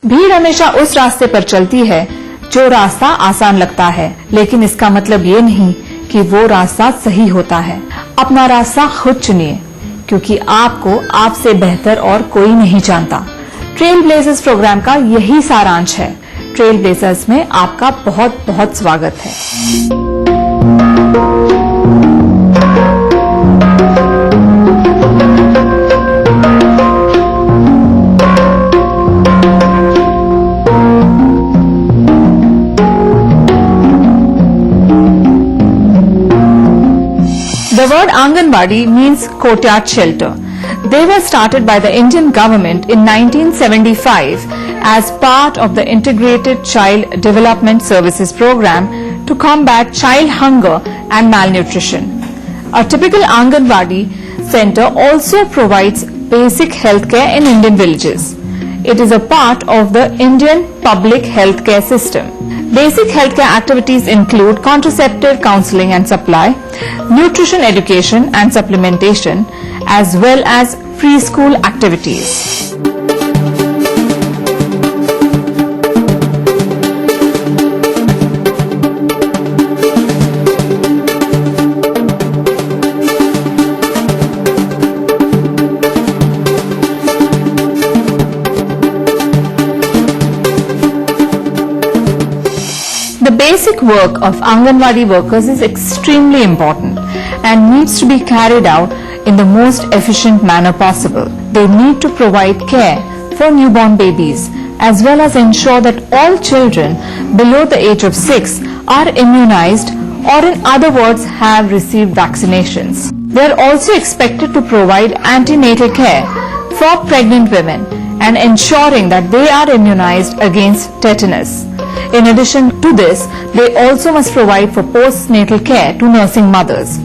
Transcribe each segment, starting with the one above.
भीड़ हमेशा उस रास्ते पर चलती है जो रास्ता आसान लगता है, लेकिन इसका मतलब ये नहीं कि वो रास्ता सही होता है। अपना रास्ता खुद चुनिए, क्योंकि आपको आपसे बेहतर और कोई नहीं जानता। ट्रेल ब्लेजर्स प्रोग्राम का यही सारांश है। ट्रेल ब्लेजर्स में आपका बहुत बहुत स्वागत है। The word Anganwadi means courtyard shelter. They were started by the Indian government in 1975 as part of the Integrated Child Development Services Program to combat child hunger and malnutrition. A typical Anganwadi center also provides basic healthcare in Indian villages. It is a part of the Indian public healthcare system. Basic healthcare activities include contraceptive counseling and supply, nutrition education and supplementation, as well as preschool activities. The basic work of Anganwadi workers is extremely important and needs to be carried out in the most efficient manner possible. They need to provide care for newborn babies as well as ensure that all children below the age of 6 are immunized, or in other words have received vaccinations. They are also expected to provide antenatal care for pregnant women and ensuring that they are immunized against tetanus. In addition to this, they also must provide for postnatal care to nursing mothers.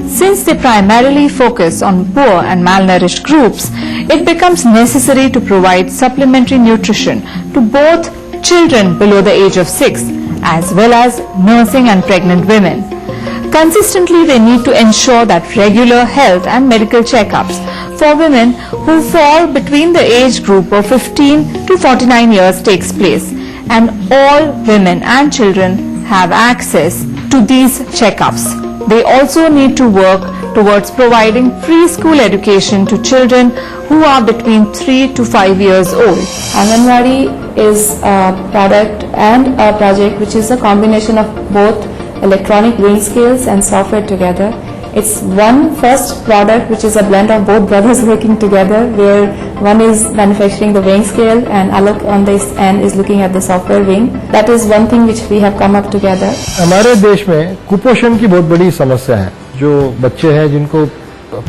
Since they primarily focus on poor and malnourished groups, it becomes necessary to provide supplementary nutrition to both children below the age of 6 as well as nursing and pregnant women. Consistently, they need to ensure that regular health and medical checkups for women who fall between the age group of 15 to 49 years takes place, and all women and children have access to these checkups. They also need to work towards providing preschool education to children who are between 3 to 5 years old. Anganwadi is a product and a project which is a combination of both electronic weighing scales and software together. It's one first product which is a blend of both brothers working together, where one is manufacturing the weighing scale and Alok on this end is looking at the software wing. That is one thing which we have come up together. हमारे देश में कुपोषण की बहुत बड़ी समस्या है। जो बच्चे हैं जिनको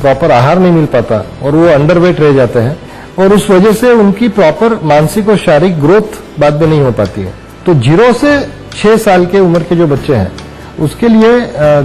प्रॉपर आहार नहीं मिल पाता और वो अंडरवेट रह जाते हैं, और उस वजह से उनकी प्रॉपर मानसिक और शारीरिक ग्रोथ बाद में नहीं हो पाती है। तो 0 से 6 साल के उम्र के जो बच्चे हैं उसके लिए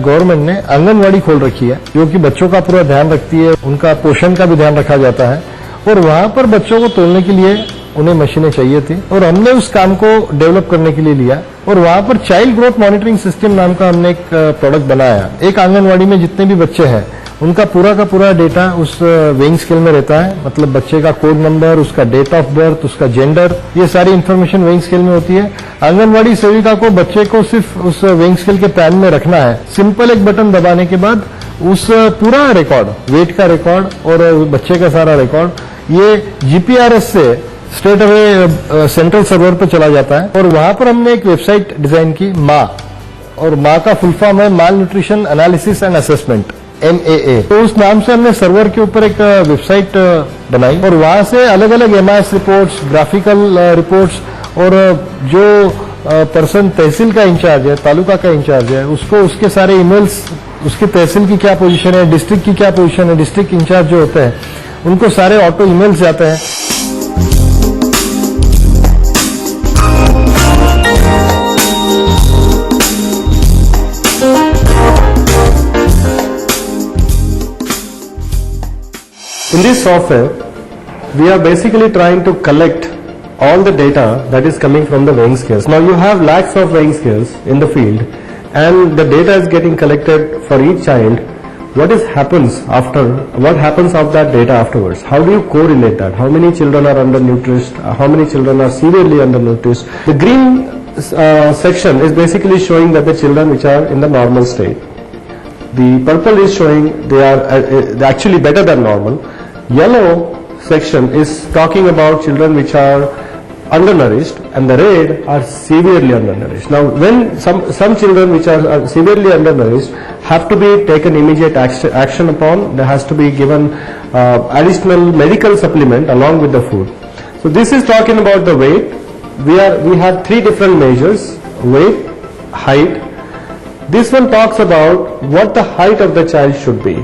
गवर्नमेंट ने आंगनवाड़ी खोल रखी है, जो कि बच्चों का पूरा ध्यान रखती है, उनका पोषण का भी ध्यान रखा जाता है। और वहां पर बच्चों को तोलने के लिए उन्हें मशीनें चाहिए थी और हमने उस काम को डेवलप करने के लिए लिया, और वहां पर चाइल्ड ग्रोथ मॉनिटरिंग सिस्टम नाम का हमने एक प्रोडक्ट बनाया। एक आंगनवाड़ी में जितने भी बच्चे हैं उनका पूरा का पूरा डेटा उस वेइंग स्केल में रहता है, मतलब बच्चे का कोड नंबर, उसका डेट ऑफ बर्थ, उसका जेंडर, ये सारी इन्फॉर्मेशन वेइंग स्केल में होती है। आंगनवाड़ी सेविका को बच्चे को सिर्फ उस वेइंग स्केल के पैन में रखना है। सिंपल एक बटन दबाने के बाद उस पूरा रिकॉर्ड, वेट का रिकॉर्ड और बच्चे का सारा रिकॉर्ड ये जीपीआरएस से स्ट्रेट अवे सेंट्रल सर्वर पर चला जाता है। और वहां पर हमने एक वेबसाइट डिजाइन की, माँ, और माँ का फुल फॉर्म है malnutrition analysis and assessment, MAA। तो उस नाम से हमने सर्वर के ऊपर एक वेबसाइट बनाई और वहां से अलग अलग MIS रिपोर्ट्स, ग्राफिकल रिपोर्ट्स, और जो पर्सन तहसील का इंचार्ज है, तालुका का इंचार्ज है, उसको उसके सारे ईमेल्स, उसकी तहसील की क्या पोजीशन है, डिस्ट्रिक्ट की क्या पोजीशन है, डिस्ट्रिक्ट इंचार्ज जो होते हैं उनको सारे ऑटो ईमेल्स जाते हैं। In this software, we are basically trying to collect all the data that is coming from the weighing scales. Now you have lakhs of weighing scales in the field, and the data is getting collected for each child what happens of that data afterwards? How do you correlate that? How many children are undernourished? How many children are severely undernourished? The green section is basically showing that the children which are in the normal state. The purple is showing they are actually better than normal. Yellow section is talking about children which are undernourished, and the red are severely undernourished. Now, when some children which are severely undernourished have to be taken immediate action upon, there has to be given additional medical supplement along with the food. So this is talking about the weight. We have three different measures: weight, height. This one talks about what the height of the child should be.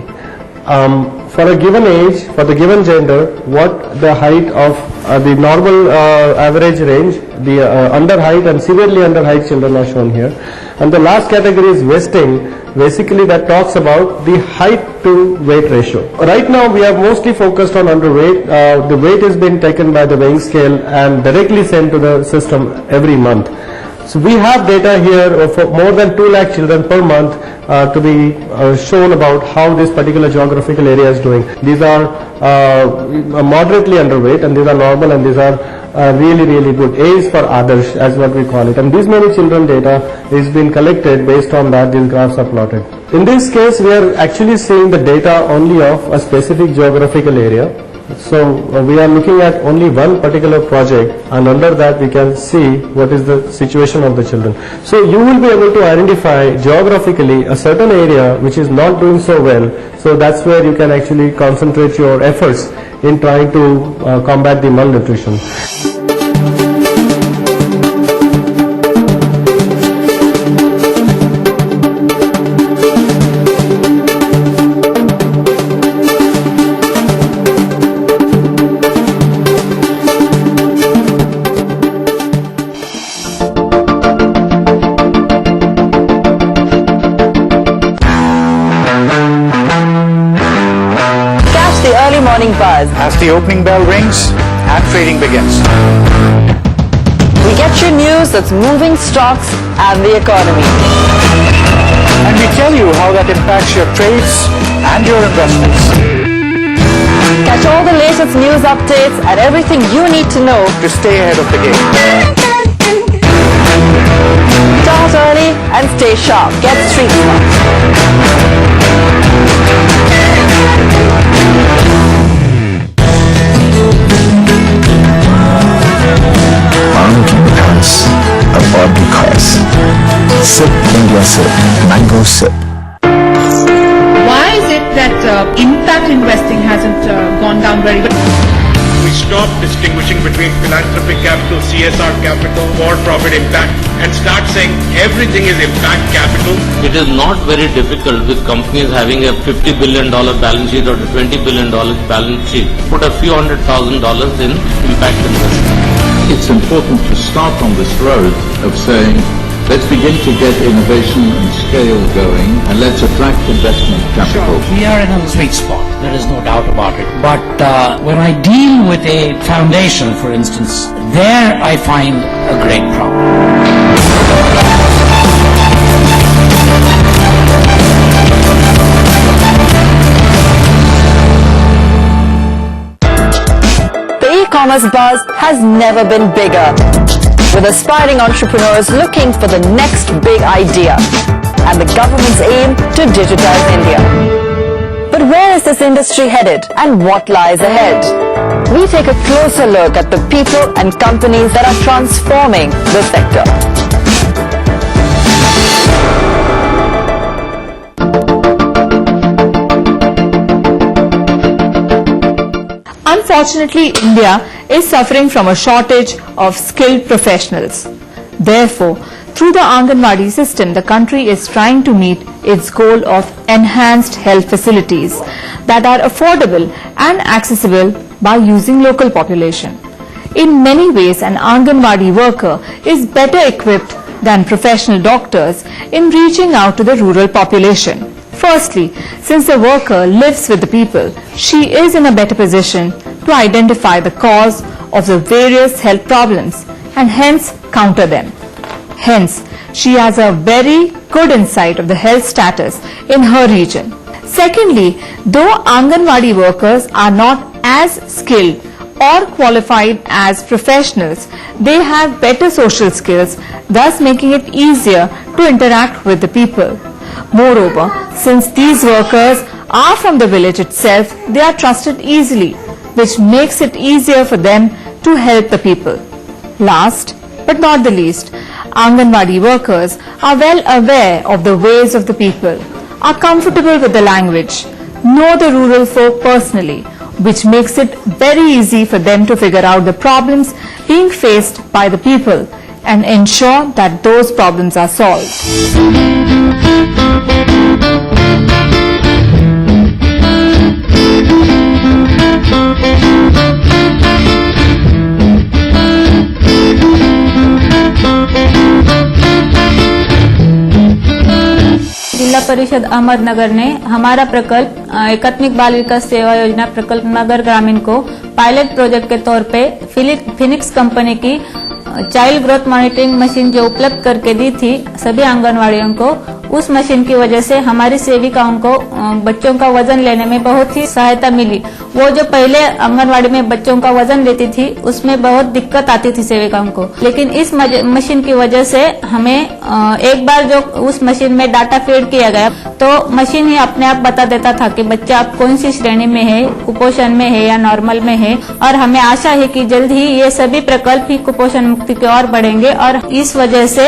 For a given age, for the given gender, what the height of the normal average range, the under height and severely under height children are shown here. And the last category is wasting. Basically that talks about the height to weight ratio. Right now we are mostly focused on underweight. The weight is being taken by the weighing scale and directly sent to the system every month. So we have data here for more than 2 lakh children per month to be shown about how this particular geographical area is doing. These are moderately underweight, and these are normal, and these are really good. A is for others, as what we call it. And these many children data is being collected. Based on that, these graphs are plotted. In this case, we are actually seeing the data only of a specific geographical area. So we are looking at only one particular project, and under that we can see what is the situation of the children. So you will be able to identify geographically a certain area which is not doing so well. So that's where you can actually concentrate your efforts in trying to combat the malnutrition. Morning buzz as the opening bell rings and trading begins. We get you news that's moving stocks and the economy. And we tell you how that impacts your trades and your investments. Catch all the latest news updates and everything you need to know to stay ahead of the game. Start early and stay sharp. Get street smart. Or because. Sip India Sip, Mango Sip. Why is it that impact investing hasn't gone down very well? We stopped distinguishing between philanthropic capital, CSR capital, for-profit impact, and start saying everything is impact capital. It is not very difficult with companies having a $50 billion balance sheet or a $20 billion balance sheet. Put a few $100,000 in impact investment. It's important to start on this road of saying, let's begin to get innovation and scale going, and let's attract investment capital. We are in a sweet spot, there is no doubt about it. But when I deal with a foundation, for instance, there I find a great problem. E-commerce buzz has never been bigger, with aspiring entrepreneurs looking for the next big idea and the government's aim to digitize India. But where is this industry headed and what lies ahead? We take a closer look at the people and companies that are transforming the sector. Unfortunately, India is suffering from a shortage of skilled professionals. Therefore, through the Anganwadi system, the country is trying to meet its goal of enhanced health facilities that are affordable and accessible by using local population. In many ways, an Anganwadi worker is better equipped than professional doctors in reaching out to the rural population. Firstly, since the worker lives with the people, she is in a better position to identify the cause of the various health problems and hence counter them. Hence, she has a very good insight of the health status in her region. Secondly, though Anganwadi workers are not as skilled or qualified as professionals, they have better social skills, thus making it easier to interact with the people. Moreover, since these workers are from the village itself, they are trusted easily, which makes it easier for them to help the people. Last but not the least, Anganwadi workers are well aware of the ways of the people, are comfortable with the language, know the rural folk personally, which makes it very easy for them to figure out the problems being faced by the people and ensure that those problems are solved. जिला परिषद अहमदनगर ने हमारा प्रकल्प एकात्मिक बाल विकास सेवा योजना प्रकल्प नगर ग्रामीण को पायलट प्रोजेक्ट के तौर पे फिनिक्स कंपनी की चाइल्ड ग्रोथ मॉनिटरिंग मशीन जो उपलब्ध करके दी थी सभी आंगनवाड़ियों को, उस मशीन की वजह से हमारी सेविकाओं को बच्चों का वजन लेने में बहुत ही सहायता मिली। वो जो पहले आंगनवाड़ी में बच्चों का वजन लेती थी उसमें बहुत दिक्कत आती थी सेविकाओं को, लेकिन इस मशीन की वजह से हमें एक बार जो उस मशीन में डाटा फीड किया गया तो मशीन ही अपने आप बता देता था कि बच्चा आप कौन सी श्रेणी में है, कुपोषण में है या नॉर्मल में है। और हमें आशा है कि जल्द ही ये सभी प्रकल्प ही कुपोषण मुक्ति की ओर बढ़ेंगे और इस वजह से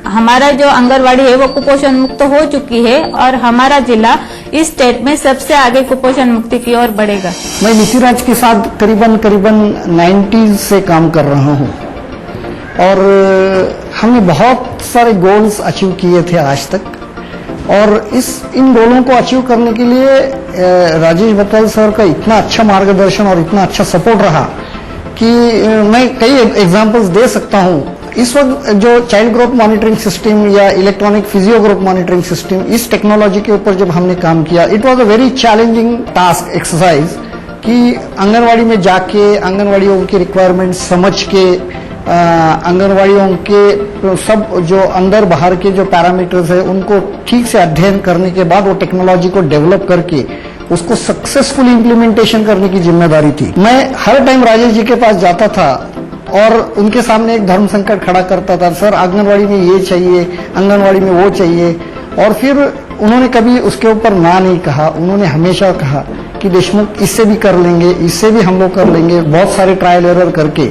हमारा जो आंगनवाड़ी है वो कुपोषण मुक्त हो चुकी है और हमारा जिला इस स्टेट में सबसे आगे कुपोषण मुक्ति की ओर बढ़ेगा। मैं नीतिराज के साथ करीबन 90s से काम कर रहा हूँ और हमने बहुत सारे गोल्स अचीव किए थे आज तक और इन गोलों को अचीव करने के लिए राजेश भटवाल सर का इतना अच्छा मार्गदर्शन और इतना अच्छा सपोर्ट रहा कि मैं कई एग्जांपल्स दे सकता हूँ। इस वक्त जो चाइल्ड ग्रोथ मॉनिटरिंग सिस्टम या electronic physio growth monitoring system, इस टेक्नोलॉजी के ऊपर जब हमने काम किया, it was a very challenging task exercise कि आंगनवाड़ी में जाके आंगनवाड़ियों की रिक्वायरमेंट समझ के आंगनवाड़ियों के सब जो अंदर बाहर के जो पैरामीटर्स है उनको ठीक से अध्ययन करने के बाद वो टेक्नोलॉजी को डेवलप करके उसको सक्सेसफुली इम्प्लीमेंटेशन करने की जिम्मेदारी थी। मैं हर टाइम राजेश जी के पास जाता था और उनके सामने एक धर्म संकट खड़ा करता था, सर आंगनवाड़ी में ये चाहिए, आंगनवाड़ी में वो चाहिए, और फिर उन्होंने कभी उसके ऊपर ना नहीं कहा। उन्होंने हमेशा कहा कि देशमुख इससे भी कर लेंगे, इससे भी हम लोग कर लेंगे, बहुत सारे ट्रायल एरर करके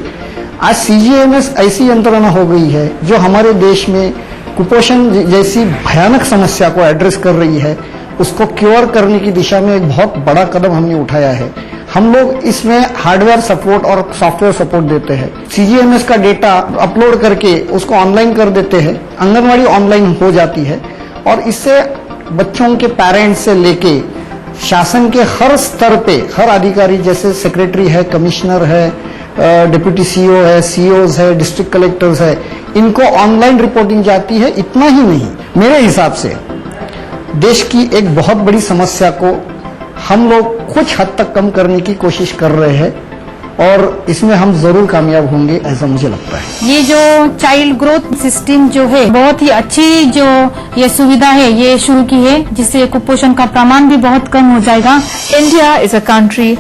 आज सीजीएमएस ऐसी यंत्रणा हो गई है जो हमारे देश में कुपोषण जैसी भयानक समस्या को एड्रेस कर रही है, उसको क्योर करने की दिशा में एक बहुत बड़ा कदम हमने उठाया है। हम लोग इसमें हार्डवेयर सपोर्ट और सॉफ्टवेयर सपोर्ट देते हैं। सीजीएमएस का डेटा अपलोड करके उसको ऑनलाइन कर देते हैं, आंगनवाड़ी ऑनलाइन हो जाती है और इससे बच्चों के पेरेंट्स से लेके शासन के हर स्तर पे हर अधिकारी जैसे सेक्रेटरी है, कमिश्नर है, डिप्यूटी सीईओ है, सीईओज है, डिस्ट्रिक्ट कलेक्टर्स है, इनको ऑनलाइन रिपोर्टिंग जाती है। इतना ही नहीं, मेरे हिसाब से देश की एक बहुत बड़ी समस्या को हम लोग कुछ हद तक कम करने की कोशिश कर रहे हैं और इसमें हम जरूर कामयाब होंगे, ऐसा मुझे लगता है। ये जो चाइल्ड ग्रोथ सिस्टम जो है बहुत ही अच्छी जो ये सुविधा है ये शुरू की है, जिससे कुपोषण का प्रमाण भी बहुत कम हो जाएगा। India is a country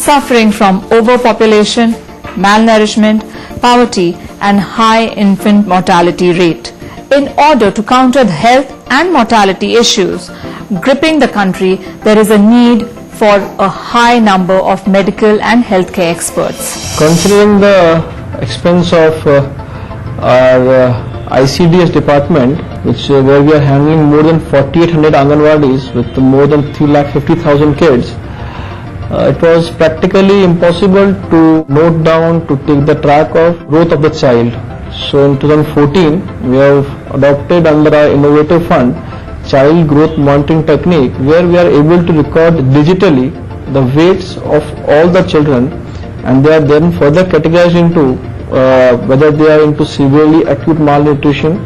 suffering from overpopulation, malnourishment, poverty and high infant mortality rate. In order to counter the health and mortality issues gripping the country, there is a need for a high number of medical and healthcare experts. Considering the expense of our ICDS department, where we are handling more than 4,800 Anganwadis with more than 350,000 kids, it was practically impossible to note down, to take the track of growth of the child. So in 2014, we have adopted under our innovative fund child growth monitoring technique, where we are able to record digitally the weights of all the children, and they are then further categorized into whether they are into severely acute malnutrition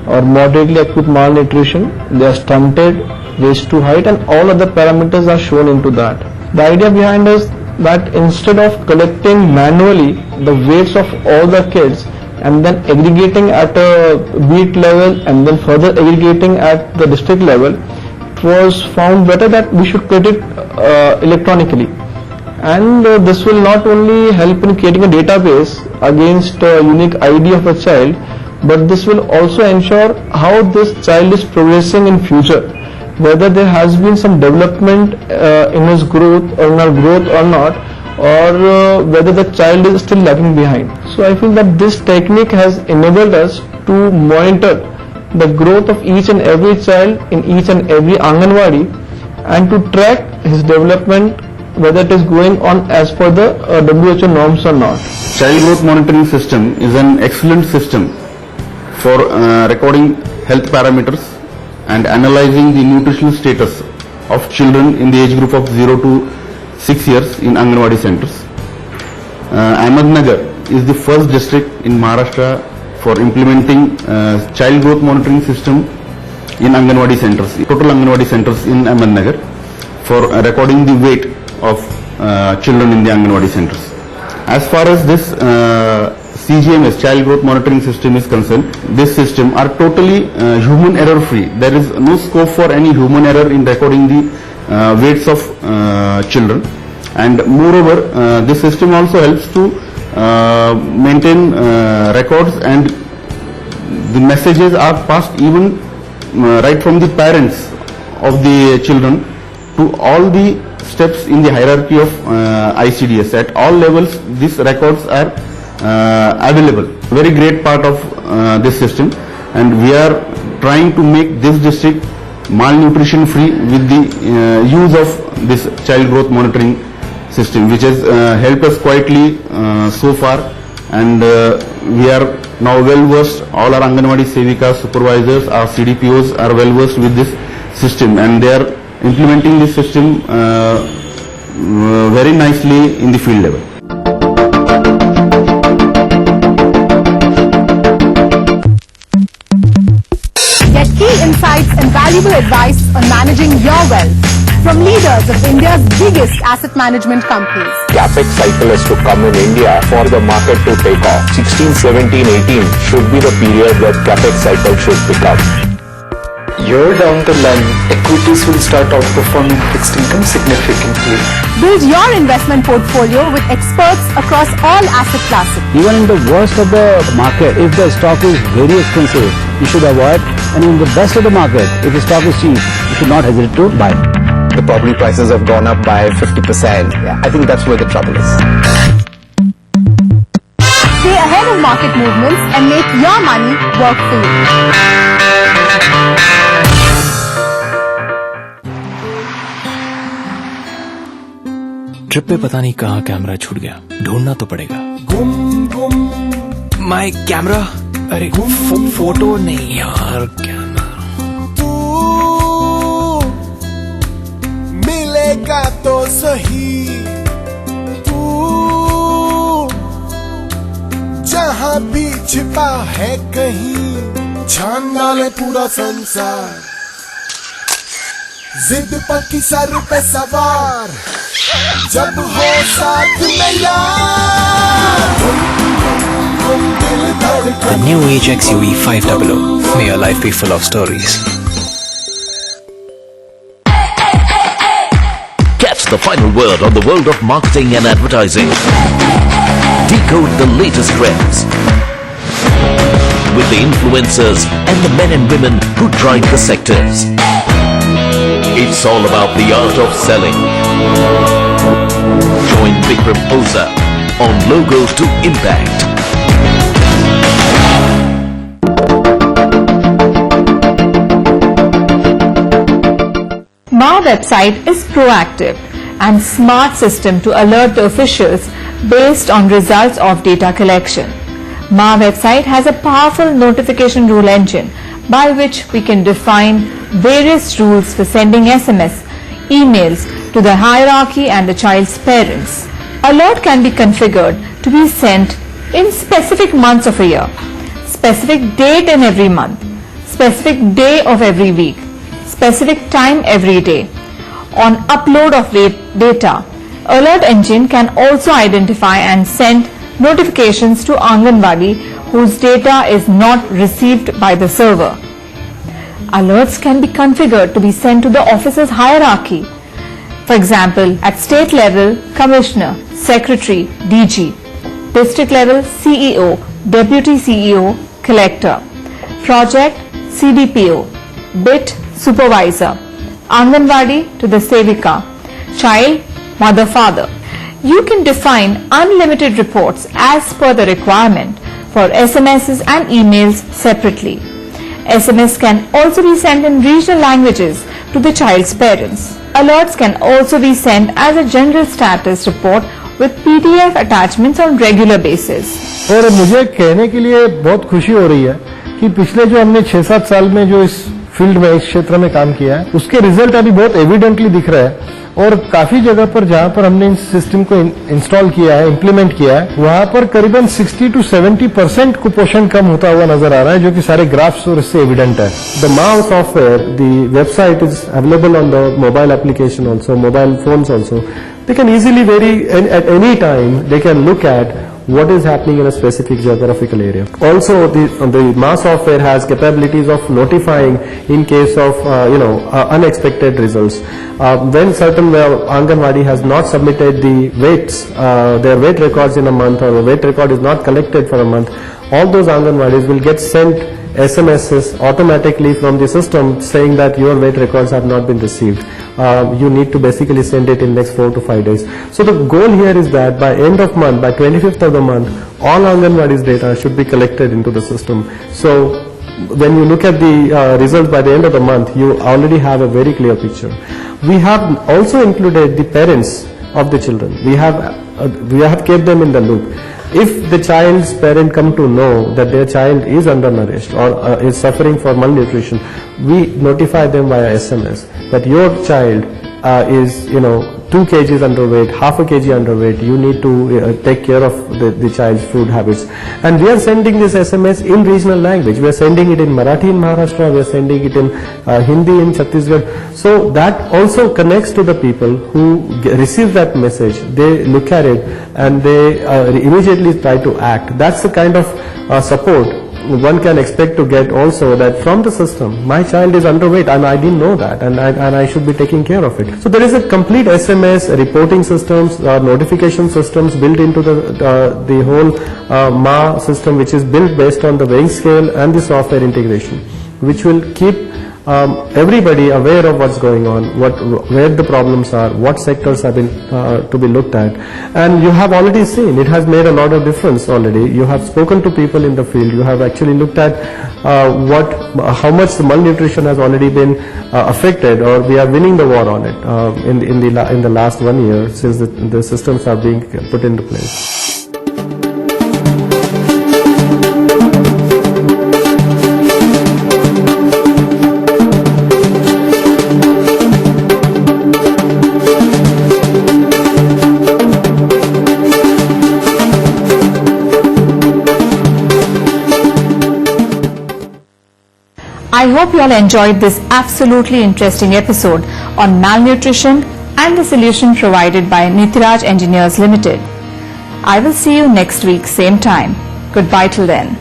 or moderately acute malnutrition, they are stunted, waist to height, and all other parameters are shown into that. The idea behind is that instead of collecting manually the weights of all the kids and then aggregating at a beat level and then further aggregating at the district level, it it was found better that we should create it electronically. And this will not only help in creating a database against a unique ID of a child, but this will also ensure how this child is progressing in future, whether there has been some development in his growth or not, or whether the child is still lagging behind. So I feel that this technique has enabled us to monitor the growth of each and every child in each and every Anganwadi and to track his development, whether it is going on as per the WHO norms or not. Child growth monitoring system is an excellent system for recording health parameters and analyzing the nutritional status of children in the age group of 0 to 6 years in Anganwadi centers. Ahmednagar is the first district in Maharashtra for implementing child growth monitoring system in Anganwadi centers, total Anganwadi centers in Ahmednagar, for recording the weight of children in the Anganwadi centers. As far as this CGMS, Child Growth Monitoring System is concerned, this system are totally human error free. There is no scope for any human error in recording the weights of children, and moreover this system also helps to maintain records, and the messages are passed even right from the parents of the children to all the steps in the hierarchy of ICDS. At all levels these records are available. Very great part of this system, and we are trying to make this district malnutrition free with the use of this child growth monitoring system, which has helped us quietly so far, and we are now well versed. All our Anganwadi Sevikas, supervisors, our CDPOs are well versed with this system, and they are implementing this system very nicely in the field level. Get key insights and valuable advice on managing your wealth from leaders of India's biggest asset management companies. CapEx cycle is to come in India for the market to take off. 16, 17, 18 should be the period that CapEx cycle should pick up. Year down the line, equities will start outperforming fixed income significantly. Build your investment portfolio with experts across all asset classes. Even in the worst of the market, if the stock is very expensive, you should avoid. And in the best of the market, if the stock is cheap, you should not hesitate to buy. The property prices have gone up by 50%. I think that's where the trouble is. Stay ahead of market movements and make your money work for you. Trip पे पता नहीं कहाँ camera छूट गया, ढूंढना तो पड़ेगा। My camera, अरे फोटो नहीं यार, कैमरा। तू मिलेगा तो सही, तू जहाँ भी छिपा है कहीं, छान डाले पूरा संसार, जिद पक्की सर पे सवार, जब हो साथ में यार, दिल धड़कन। A new age XUV 500. May your life be full of stories. Catch the final word on the world of marketing and advertising. Decode the latest trends with the influencers and the men and women who drive the sectors. It's all about the art of selling. Join Vikram Oza on Logos to Impact. MA website is proactive and smart system to alert the officials based on results of data collection. MA website has a powerful notification rule engine by which we can define various rules for sending SMS, emails to the hierarchy and the child's parents. Alert can be configured to be sent in specific months of a year, specific date in every month, specific day of every week, specific time every day. On upload of data, Alert Engine can also identify and send notifications to Anganwadi whose data is not received by the server. Alerts can be configured to be sent to the officer's hierarchy. For example, at state level, Commissioner, Secretary, DG, district level, CEO, Deputy CEO, Collector, Project, CDPO, BIT, Supervisor, Anganwadi to the Sevika, Child, Mother, Father. You can define unlimited reports as per the requirement for SMSs and emails separately. SMS can also be sent in regional languages to the child's parents. Alerts can also be sent as a general status report with PDF attachments on regular basis. और मुझे कहने के लिए बहुत खुशी हो रही है कि पिछले जो हमने 6-7 साल में जो इस फील्ड में इस क्षेत्र में काम किया है उसके रिजल्ट अभी बहुत एविडेंटली दिख रहा है और काफी जगह पर जहां पर हमने इस सिस्टम को इंस्टॉल किया है, इम्प्लीमेंट किया है, वहां पर करीबन 60 to 70% कुपोषण कम होता हुआ नजर आ रहा है, जो कि सारे ग्राफ्स और इससे एविडेंट है. The Mao software, the website is available on the mobile application also, mobile phones also. They can easily at any time they can look at what is happening in a specific geographical area. Also, the MA software has capabilities of notifying in case of unexpected results. When certain Anganwadi has not submitted the weights, their weight records in a month, or a weight record is not collected for a month, all those Anganwadis will get sent SMSs automatically from the system saying that your weight records have not been received. You need to basically send it in next 4 to 5 days. So the goal here is that by end of month, by 25th of the month, all Anganwadi's data should be collected into the system. So when you look at the results by the end of the month, you already have a very clear picture. We have also included the parents of the children. We have kept them in the loop. If the child's parent come to know that their child is undernourished or is suffering for malnutrition, we notify them via SMS that your child is 2 kgs underweight, half a kg underweight. You need to take care of the child's food habits. And we are sending this SMS in regional language. We are sending it in Marathi in Maharashtra. We are sending it in Hindi in Chhattisgarh. So that also connects to the people who receive that message. They look at it and they immediately try to act. That's the kind of support one can expect to get also, that from the system, my child is underweight and I didn't know that, and I should be taking care of it. So there is a complete SMS reporting systems, notification systems built into the whole MA system, which is built based on the weighing scale and the software integration, which will keep everybody aware of what's going on, where the problems are, what sectors have been to be looked at. And you have already seen it has made a lot of difference already. You have spoken to people in the field. You have actually looked at how much the malnutrition has already been affected, or we are winning the war on it in the last 1 year since the systems are being put into place. I hope you all enjoyed this absolutely interesting episode on malnutrition and the solution provided by Nitiraj Engineers Limited. I will see you next week, same time. Goodbye till then.